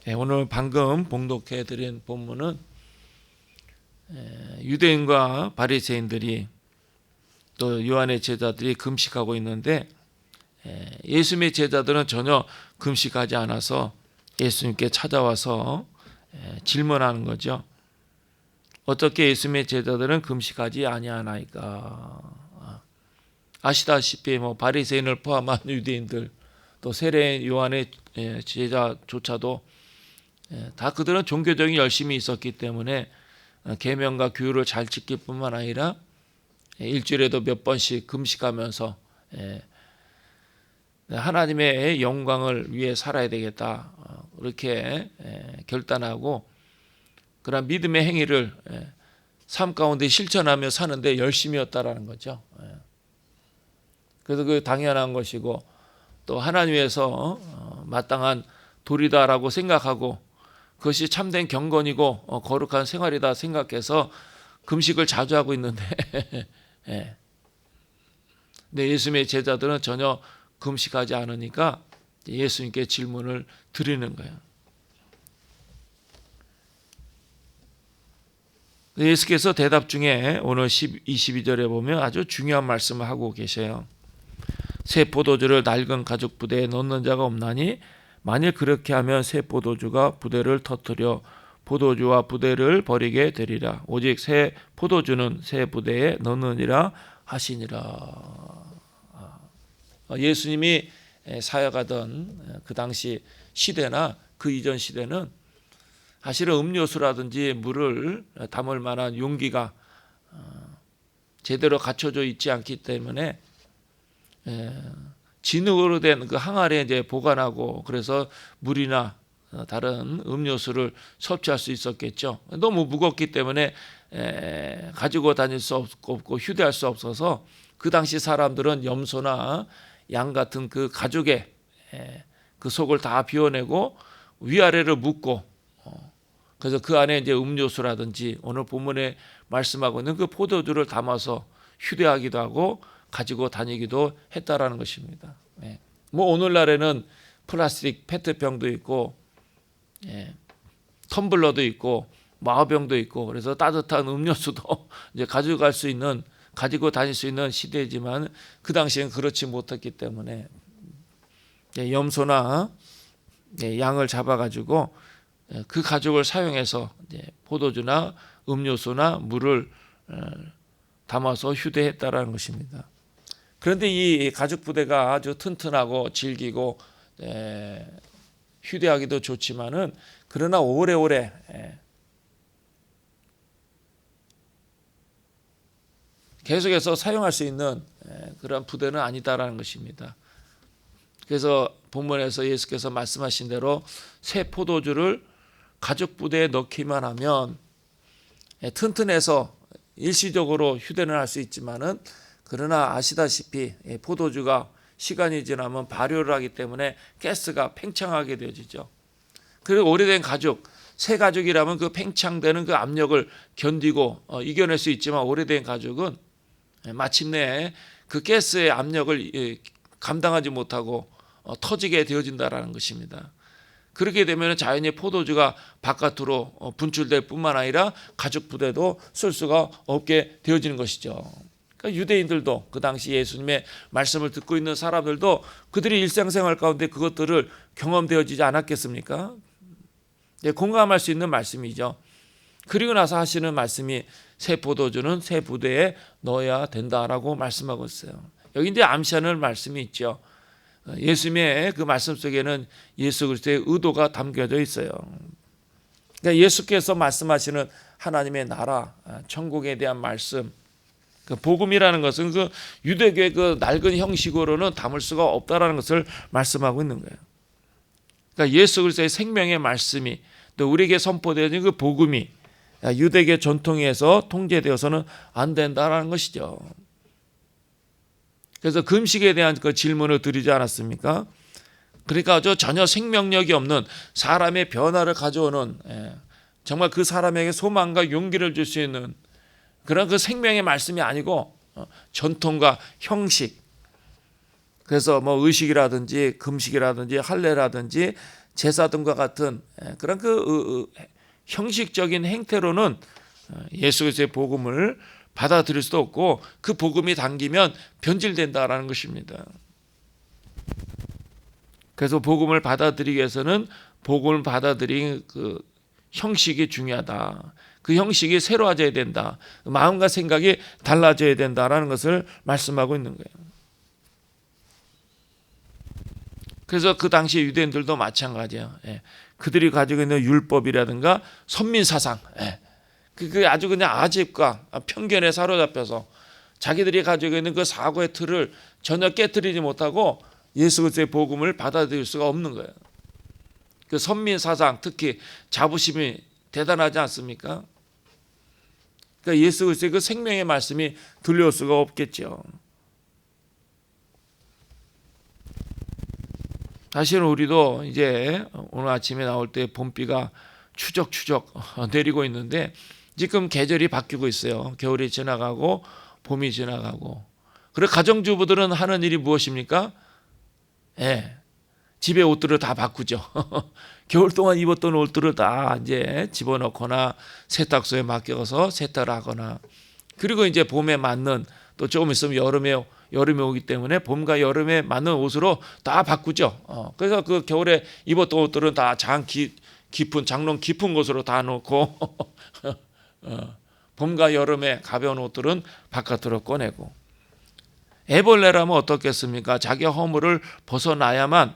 오늘 방금 봉독해 드린 본문은 유대인과 바리새인들이 또 요한의 제자들이 금식하고 있는데 예수님의 제자들은 전혀 금식하지 않아서 예수님께 찾아와서 질문하는 거죠. 어떻게 예수님의 제자들은 금식하지 아니하나이까? 아시다시피 바리새인을 포함한 유대인들 또 세례 요한의 제자조차도 다 그들은 종교적인 열심이 있었기 때문에 계명과 규율을 잘 지킬 뿐만 아니라 일주일에도 몇 번씩 금식하면서 하나님의 영광을 위해 살아야 되겠다 그렇게 결단하고 그런 믿음의 행위를 삶 가운데 실천하며 사는데 열심이었다라는 거죠. 그래서 그 당연한 것이고 또 하나님 위해서 마땅한 도리다라고 생각하고 그것이 참된 경건이고 거룩한 생활이다 생각해서 금식을 자주 하고 있는데 근데 예수님의 제자들은 전혀 금식하지 않으니까 예수님께 질문을 드리는 거예요. 예수께서 대답 중에 오늘 22절에 보면 아주 중요한 말씀을 하고 계셔요. 새 포도주를 낡은 가죽 부대에 넣는 자가 없나니 만일 그렇게 하면 새 포도주가 부대를 터뜨려 포도주와 부대를 버리게 되리라. 오직 새 포도주는 새 부대에 넣느니라 하시니라. 예수님이 사역하던 그 당시 시대나 그 이전 시대는 사실은 음료수라든지 물을 담을 만한 용기가 제대로 갖춰져 있지 않기 때문에 진흙으로 된 그 항아리에 이제 보관하고 그래서 물이나 다른 음료수를 섭취할 수 있었겠죠. 너무 무겁기 때문에 가지고 다닐 수 없고 휴대할 수 없어서 그 당시 사람들은 염소나 양 같은 그 가죽에 그 속을 다 비워내고 위아래를 묶고 그래서 그 안에 이제 음료수라든지 오늘 본문에 말씀하고 있는 그 포도주를 담아서 휴대하기도 하고 가지고 다니기도 했다라는 것입니다. 오늘날에는 플라스틱 페트병도 있고 텀블러도 있고 마화병도 있고 그래서 따뜻한 음료수도 이제 가지고 다닐 수 있는 시대지만 그 당시엔 그렇지 못했기 때문에 염소나 양을 잡아가지고 그 가죽을 사용해서 포도주나 음료수나 물을 담아서 휴대했다라는 것입니다. 그런데 이 가죽 부대가 아주 튼튼하고 질기고 휴대하기도 좋지만은 그러나 오래오래 계속해서 사용할 수 있는 그런 부대는 아니다라는 것입니다. 그래서 본문에서 예수께서 말씀하신 대로 새 포도주를 가죽 부대에 넣기만 하면 튼튼해서 일시적으로 휴대는 할 수 있지만은 그러나 아시다시피 포도주가 시간이 지나면 발효를 하기 때문에 가스가 팽창하게 되어지죠. 그리고 오래된 가죽, 새 가죽이라면 그 팽창되는 그 압력을 견디고 이겨낼 수 있지만 오래된 가죽은 마침내 그 가스의 압력을 감당하지 못하고 터지게 되어진다라는 것입니다. 그렇게 되면 자연히 포도주가 바깥으로 분출될 뿐만 아니라 가죽 부대도 쓸 수가 없게 되어지는 것이죠. 그러니까 유대인들도 그 당시 예수님의 말씀을 듣고 있는 사람들도 그들이 일상생활 가운데 그것들을 경험되어지지 않았겠습니까? 공감할 수 있는 말씀이죠. 그리고 나서 하시는 말씀이 새 포도주는 새 부대에 넣어야 된다라고 말씀하고 있어요. 여기 이제 암시하는 말씀이 있죠. 예수님의 그 말씀 속에는 예수 그리스도의 의도가 담겨져 있어요. 그러니까 예수께서 말씀하시는 하나님의 나라, 천국에 대한 말씀, 그 복음이라는 것은 그 유대교의 그 낡은 형식으로는 담을 수가 없다라는 것을 말씀하고 있는 거예요. 그러니까 예수 그리스도의 생명의 말씀이 또 우리에게 선포되어진 그 복음이 유대교 전통에서 통제되어서는 안 된다라는 것이죠. 그래서 금식에 대한 그 질문을 드리지 않았습니까? 그러니까 전혀 생명력이 없는 사람의 변화를 가져오는 정말 그 사람에게 소망과 용기를 줄 수 있는 그런 그 생명의 말씀이 아니고 전통과 형식. 그래서 의식이라든지 금식이라든지 할례라든지 제사등과 같은 그런 그 형식적인 행태로는 예수 그리스도의 복음을 받아들일 수도 없고 그 복음이 당기면 변질된다라는 것입니다. 그래서 복음을 받아들이기 위해서는 복음을 받아들인 그 형식이 중요하다. 그 형식이 새로워져야 된다. 마음과 생각이 달라져야 된다라는 것을 말씀하고 있는 거예요. 그래서 그 당시 유대인들도 마찬가지예요. 그들이 가지고 있는 율법이라든가 선민사상, 그게 아주 그냥 아집과 편견에 사로잡혀서 자기들이 가지고 있는 그 사고의 틀을 전혀 깨뜨리지 못하고 예수 그리스도의 복음을 받아들일 수가 없는 거예요. 그 선민사상, 특히 자부심이 대단하지 않습니까? 그러니까 예수 그리스도의 그 생명의 말씀이 들려올 수가 없겠죠. 사실은 우리도 이제 오늘 아침에 나올 때 봄비가 추적추적 내리고 있는데 지금 계절이 바뀌고 있어요. 겨울이 지나가고 봄이 지나가고. 그리고 가정주부들은 하는 일이 무엇입니까? 집에 옷들을 다 바꾸죠. 겨울 동안 입었던 옷들을 다 이제 집어넣거나 세탁소에 맡겨서 세탁을 하거나, 그리고 이제 봄에 맞는, 또 조금 있으면 여름에 오기 때문에 봄과 여름에 맞는 옷으로 다 바꾸죠. 그래서 그 겨울에 입었던 옷들은 다 깊은 장롱 깊은 곳으로 다 놓고 봄과 여름에 가벼운 옷들은 바깥으로 꺼내고. 애벌레라면 어떻겠습니까? 자기 허물을 벗어나야만,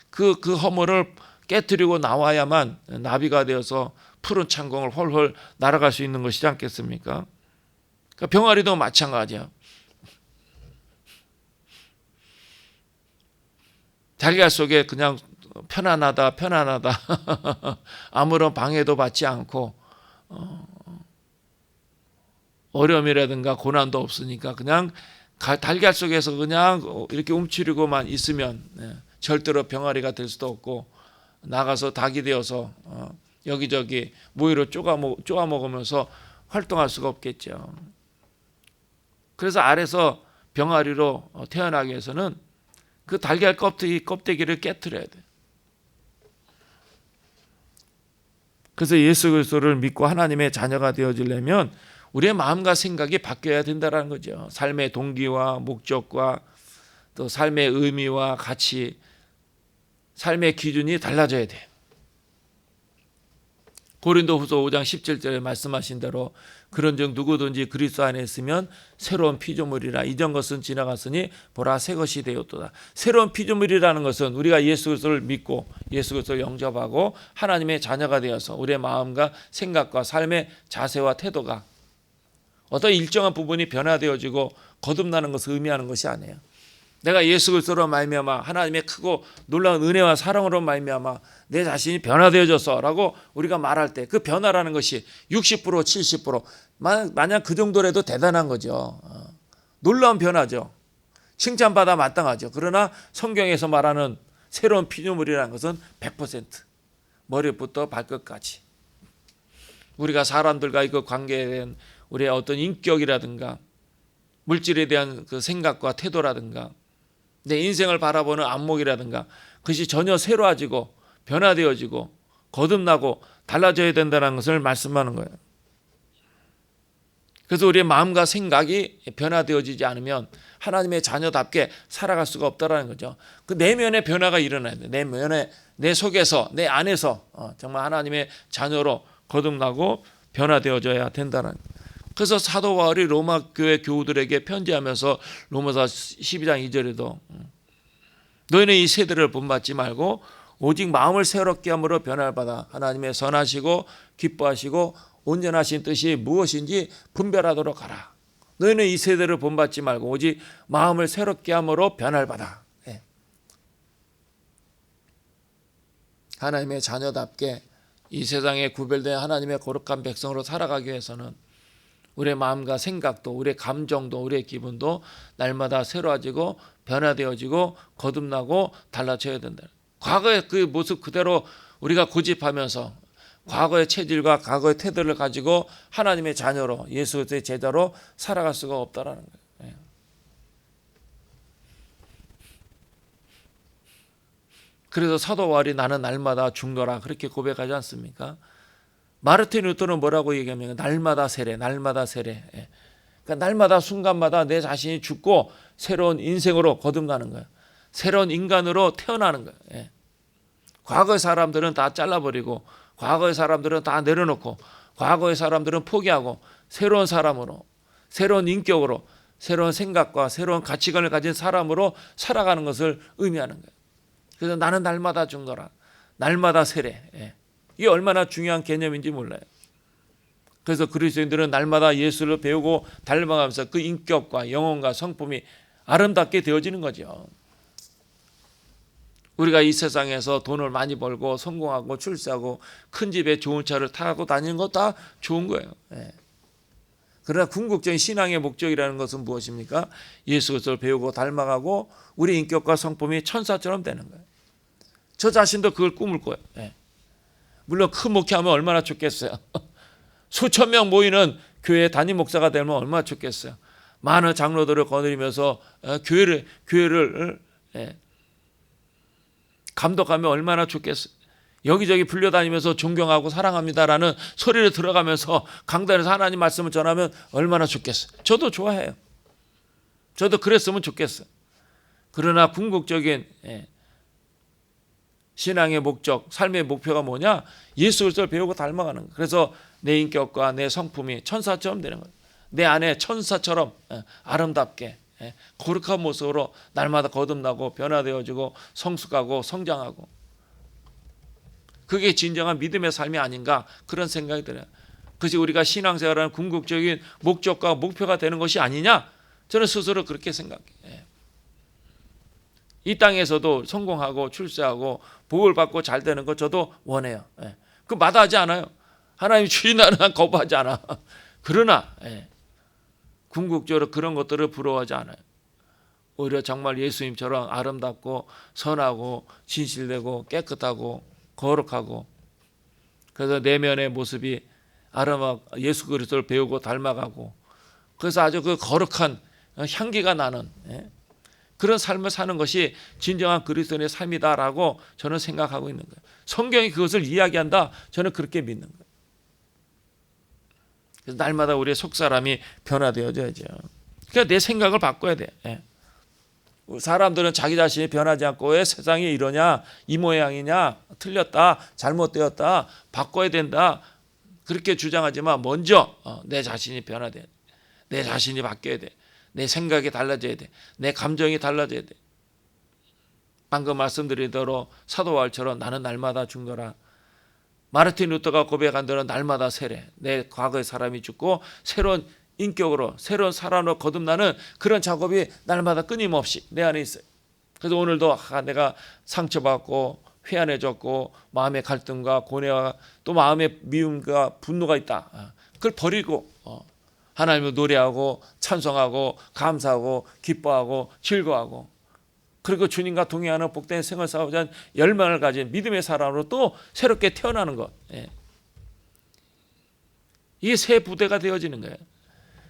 그 허물을 깨뜨리고 나와야만 나비가 되어서 푸른 창공을 홀홀 날아갈 수 있는 것이지 않겠습니까? 그러니까 병아리도 마찬가지야. 달걀 속에 그냥 편안하다 아무런 방해도 받지 않고 어려움이라든가 고난도 없으니까 그냥 달걀 속에서 그냥 이렇게 움츠리고만 있으면 절대로 병아리가 될 수도 없고, 나가서 닭이 되어서 여기저기 모이로 쪼아 먹으면서 활동할 수가 없겠죠. 그래서 알에서 병아리로 태어나기 위해서는 그 달걀 껍데기를 깨트려야 돼. 그래서 예수 그리스도를 믿고 하나님의 자녀가 되어지려면 우리의 마음과 생각이 바뀌어야 된다는 거죠. 삶의 동기와 목적과 또 삶의 의미와 가치, 삶의 기준이 달라져야 돼요. 고린도후서 5장 17절에 말씀하신 대로 그런즉 누구든지 그리스도 안에 있으면 새로운 피조물이라, 이전 것은 지나갔으니 보라 새 것이 되었도다. 새로운 피조물이라는 것은 우리가 예수 그리스도를 믿고 예수 그리스도를 영접하고 하나님의 자녀가 되어서 우리의 마음과 생각과 삶의 자세와 태도가 어떤 일정한 부분이 변화되어지고 거듭나는 것을 의미하는 것이 아니에요. 내가 예수 그리스도로 말미암아 하나님의 크고 놀라운 은혜와 사랑으로 말미암아 내 자신이 변화되어졌어라고 우리가 말할 때 그 변화라는 것이 60% 70% 만약 그 정도라도 대단한 거죠. 놀라운 변화죠. 칭찬받아 마땅하죠. 그러나 성경에서 말하는 새로운 피조물이라는 것은 100% 머리부터 발끝까지 우리가 사람들과의 그 관계에 대한 우리의 어떤 인격이라든가 물질에 대한 그 생각과 태도라든가 내 인생을 바라보는 안목이라든가 그것이 전혀 새로워지고 변화되어지고 거듭나고 달라져야 된다는 것을 말씀하는 거예요. 그래서 우리의 마음과 생각이 변화되어지지 않으면 하나님의 자녀답게 살아갈 수가 없다라는 거죠. 그 내면의 변화가 일어나야 돼. 내면에, 내 속에서, 내 안에서 정말 하나님의 자녀로 거듭나고 변화되어져야 된다는 거예요. 그래서 사도 바울이 로마 교회 교우들에게 편지하면서 로마서 12장 2절에도 너희는 이 세대를 본받지 말고 오직 마음을 새롭게 함으로 변화를 받아 하나님의 선하시고 기뻐하시고 온전하신 뜻이 무엇인지 분별하도록 하라. 너희는 이 세대를 본받지 말고 오직 마음을 새롭게 함으로 변화를 받아. 하나님의 자녀답게 이 세상에 구별된 하나님의 거룩한 백성으로 살아가기 위해서는 우리의 마음과 생각도 우리의 감정도 우리의 기분도 날마다 새로워지고 변화되어지고 거듭나고 달라져야 된다. 과거의 그 모습 그대로 우리가 고집하면서 과거의 체질과 과거의 태도를 가지고 하나님의 자녀로 예수 그리스도의 제자로 살아갈 수가 없다라는 거예요. 그래서 사도 바울이 나는 날마다 죽노라 그렇게 고백하지 않습니까? 마르틴 루터는 뭐라고 얘기하면 날마다 세례, 날마다 세례. 그러니까 날마다 순간마다 내 자신이 죽고 새로운 인생으로 거듭나는 거예요. 새로운 인간으로 태어나는 거예요. 과거의 사람들은 다 잘라버리고 과거의 사람들은 다 내려놓고 과거의 사람들은 포기하고 새로운 사람으로, 새로운 인격으로, 새로운 생각과 새로운 가치관을 가진 사람으로 살아가는 것을 의미하는 거예요. 그래서 나는 날마다 죽노라, 날마다 세례. 이게 얼마나 중요한 개념인지 몰라요. 그래서 그리스도인들은 날마다 예수를 배우고 닮아가면서 그 인격과 영혼과 성품이 아름답게 되어지는 거죠. 우리가 이 세상에서 돈을 많이 벌고 성공하고 출세하고 큰 집에 좋은 차를 타고 다니는 거 다 좋은 거예요. 그러나 궁극적인 신앙의 목적이라는 것은 무엇입니까? 예수 그리스도를 배우고 닮아가고 우리 인격과 성품이 천사처럼 되는 거예요. 저 자신도 그걸 꿈을 꿔요. 물론 큰 목회하면 얼마나 좋겠어요. 수천 명 모이는 교회 담임 목사가 되면 얼마나 좋겠어요. 많은 장로들을 거느리면서 교회를 감독하면 얼마나 좋겠어요. 여기저기 불려다니면서 존경하고 사랑합니다라는 소리를 들어가면서 강단에서 하나님 말씀을 전하면 얼마나 좋겠어요. 저도 좋아해요. 저도 그랬으면 좋겠어요. 그러나 궁극적인 신앙의 목적, 삶의 목표가 뭐냐? 예수 그리스도를 배우고 닮아가는 거예요. 그래서 내 인격과 내 성품이 천사처럼 되는 거예요. 내 안에 천사처럼 아름답게 거룩한 모습으로 날마다 거듭나고 변화되어지고 성숙하고 성장하고, 그게 진정한 믿음의 삶이 아닌가 그런 생각이 들어요. 그것이 우리가 신앙생활하는 궁극적인 목적과 목표가 되는 것이 아니냐, 저는 스스로 그렇게 생각해요. 이 땅에서도 성공하고 출세하고 복을 받고 잘 되는 거 저도 원해요. 그 마다하지 않아요. 하나님 주인하는 한 거부하지 않아. 그러나 궁극적으로 그런 것들을 부러워하지 않아요. 오히려 정말 예수님처럼 아름답고 선하고 진실되고 깨끗하고 거룩하고, 그래서 내면의 모습이 예수 그리스도를 배우고 닮아가고, 그래서 아주 그 거룩한 향기가 나는 그런 삶을 사는 것이 진정한 그리스도인의 삶이다라고 저는 생각하고 있는 거예요. 성경이 그것을 이야기한다, 저는 그렇게 믿는 거예요. 그래서 날마다 우리의 속사람이 변화되어져야죠. 그러니까 내 생각을 바꿔야 돼. 사람들은 자기 자신이 변하지 않고 왜 세상이 이러냐, 이 모양이냐, 틀렸다, 잘못되었다, 바꿔야 된다 그렇게 주장하지만 먼저 내 자신이 변화돼야 돼. 내 자신이 바뀌어야 돼. 내 생각이 달라져야 돼. 내 감정이 달라져야 돼. 방금 말씀드린 대로 사도 바울처럼 나는 날마다 죽노라. 마르틴 루터가 고백한 대로 날마다 세례. 내 과거의 사람이 죽고 새로운 인격으로, 새로운 사람으로 거듭나는 그런 작업이 날마다 끊임없이 내 안에 있어요. 그래서 오늘도 내가 상처받고 회한해졌고 마음의 갈등과 고뇌와 또 마음의 미움과 분노가 있다. 그걸 버리고 하나님을 노래하고 찬송하고 감사하고 기뻐하고 즐거워하고, 그리고 주님과 동행하는 복된 생을 싸우자 는 열망을 가진 믿음의 사람으로 또 새롭게 태어나는 것. 이게 새 부대가 되어지는 거예요.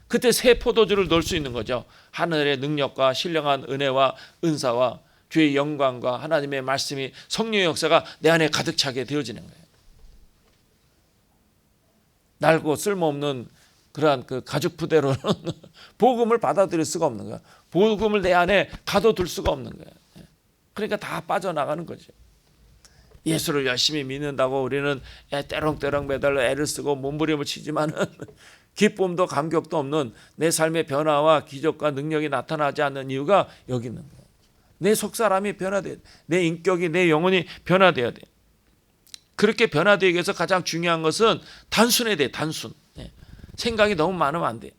그때 새 포도주를 넣을 수 있는 거죠. 하늘의 능력과 신령한 은혜와 은사와 주의 영광과 하나님의 말씀이, 성령의 역사가 내 안에 가득 차게 되어지는 거예요. 낡고 쓸모없는 그러한 그 가죽 부대로는 복음을 받아들일 수가 없는 거야. 복음을 내 안에 가둬둘 수가 없는 거야. 그러니까 다 빠져나가는 거죠. 예수를 열심히 믿는다고 우리는 때렁때렁 매달려 애를 쓰고 몸부림을 치지만은 기쁨도 감격도 없는 내 삶의 변화와 기적과 능력이 나타나지 않는 이유가 여기 있는 거예요. 내 속사람이 변화돼야 돼. 내 인격이, 내 영혼이 변화돼야 돼. 그렇게 변화되기 위해서 가장 중요한 것은 단순해야 돼. 단순. 생각이 너무 많으면 안 돼.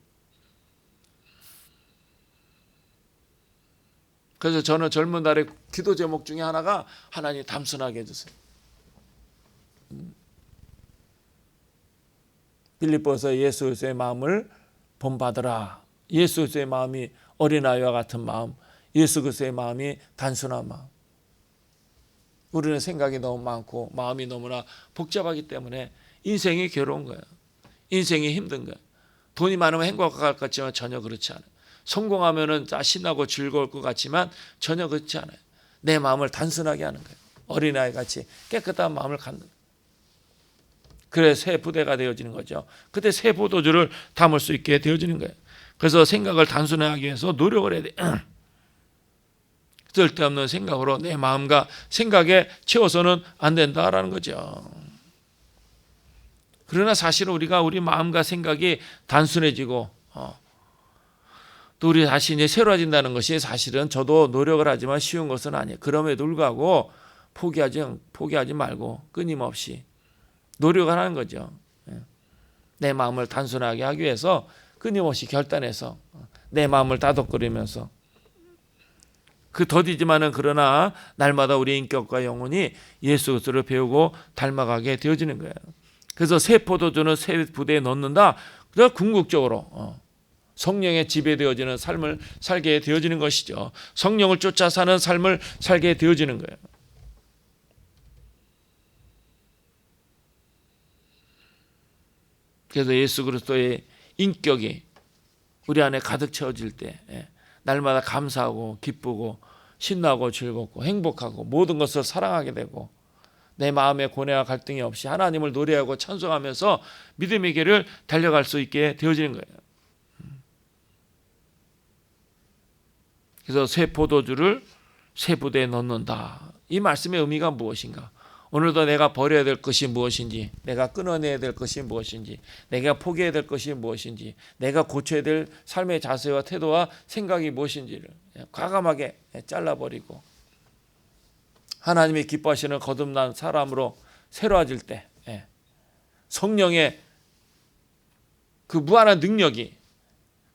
그래서 저는 젊은 날의 기도 제목 중에 하나가 하나님 단순하게 해주세요. 빌립보서 예수 그리스도의 마음을 본받으라. 예수 그리스도의 마음이 어린아이와 같은 마음, 예수 그리스도의 마음이 단순한 마음. 우리는 생각이 너무 많고 마음이 너무나 복잡하기 때문에 인생이 괴로운 거예요. 인생이 힘든 거예요. 돈이 많으면 행복할 것 같지만 전혀 그렇지 않아요. 성공하면 신나고 즐거울 것 같지만 전혀 그렇지 않아요. 내 마음을 단순하게 하는 거예요. 어린아이 같이 깨끗한 마음을 갖는 거예요. 그래 새 부대가 되어지는 거죠. 그때 새 포도주를 담을 수 있게 되어지는 거예요. 그래서 생각을 단순하게 위해서 노력을 해야 돼요. 쓸데없는 생각으로 내 마음과 생각에 채워서는 안 된다라는 거죠. 그러나 사실은 우리가 우리 마음과 생각이 단순해지고 또 우리 자신이 새로워진다는 것이 사실은 저도 노력을 하지만 쉬운 것은 아니에요. 그럼에도 불구하고 포기하지 말고 끊임없이 노력을 하는 거죠. 내 마음을 단순하게 하기 위해서 끊임없이 결단해서 내 마음을 다독거리면서 그 더디지만은 그러나 날마다 우리 인격과 영혼이 예수 그리스도를 배우고 닮아가게 되어지는 거예요. 그래서 새 포도주는 새 부대에 넣는다. 그래서 궁극적으로 성령에 지배되어지는 삶을 살게 되어지는 것이죠. 성령을 쫓아 사는 삶을 살게 되어지는 거예요. 그래서 예수 그리스도의 인격이 우리 안에 가득 채워질 때 날마다 감사하고 기쁘고 신나고 즐겁고 행복하고 모든 것을 사랑하게 되고 내 마음의 고뇌와 갈등이 없이 하나님을 노래하고 찬송하면서 믿음의 길을 달려갈 수 있게 되어지는 거예요. 그래서 새 포도주를 새 부대에 넣는다. 이 말씀의 의미가 무엇인가? 오늘도 내가 버려야 될 것이 무엇인지, 내가 끊어내야 될 것이 무엇인지, 내가 포기해야 될 것이 무엇인지, 내가 고쳐야 될 삶의 자세와 태도와 생각이 무엇인지를 과감하게 잘라버리고 하나님이 기뻐하시는 거듭난 사람으로 새로워질 때 성령의 그 무한한 능력이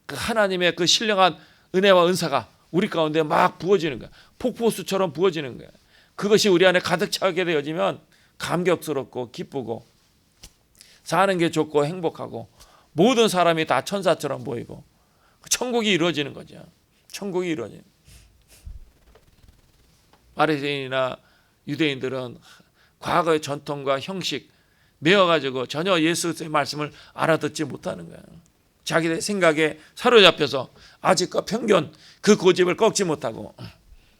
그 하나님의 그 신령한 은혜와 은사가 우리 가운데 막 부어지는 거야. 폭포수처럼 부어지는 거야. 그것이 우리 안에 가득 차게 되어지면 감격스럽고 기쁘고 사는 게 좋고 행복하고 모든 사람이 다 천사처럼 보이고 천국이 이루어지는 거죠. 천국이 이루어지는. 바리새인이나 유대인들은 과거의 전통과 형식 매어가지고 전혀 예수의 말씀을 알아듣지 못하는 거예요. 자기들 생각에 사로잡혀서 아직과 편견 그 고집을 꺾지 못하고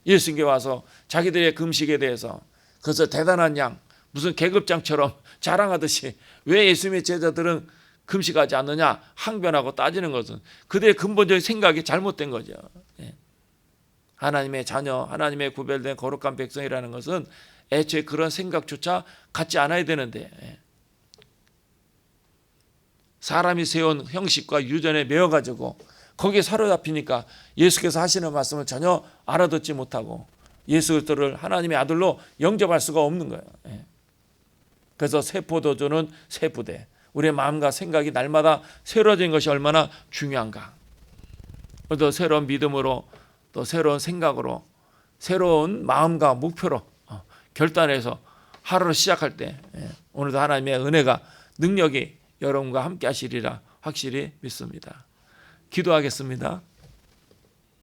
예수님께 와서 자기들의 금식에 대해서 그것을 대단한 양 무슨 계급장처럼 자랑하듯이 왜 예수님의 제자들은 금식하지 않느냐 항변하고 따지는 것은 그들의 근본적인 생각이 잘못된 거죠. 하나님의 자녀, 하나님의 구별된 거룩한 백성이라는 것은 애초에 그런 생각조차 갖지 않아야 되는데 사람이 세운 형식과 유전에 매어가지고 거기에 사로잡히니까 예수께서 하시는 말씀을 전혀 알아듣지 못하고 예수 그리스도를 하나님의 아들로 영접할 수가 없는 거예요. 그래서 새 포도주는 새 부대. 우리의 마음과 생각이 날마다 새로워진 것이 얼마나 중요한가. 또 새로운 믿음으로 또 새로운 생각으로 새로운 마음과 목표로 결단해서 하루를 시작할 때 오늘도 하나님의 은혜가 능력이 여러분과 함께 하시리라 확실히 믿습니다. 기도하겠습니다.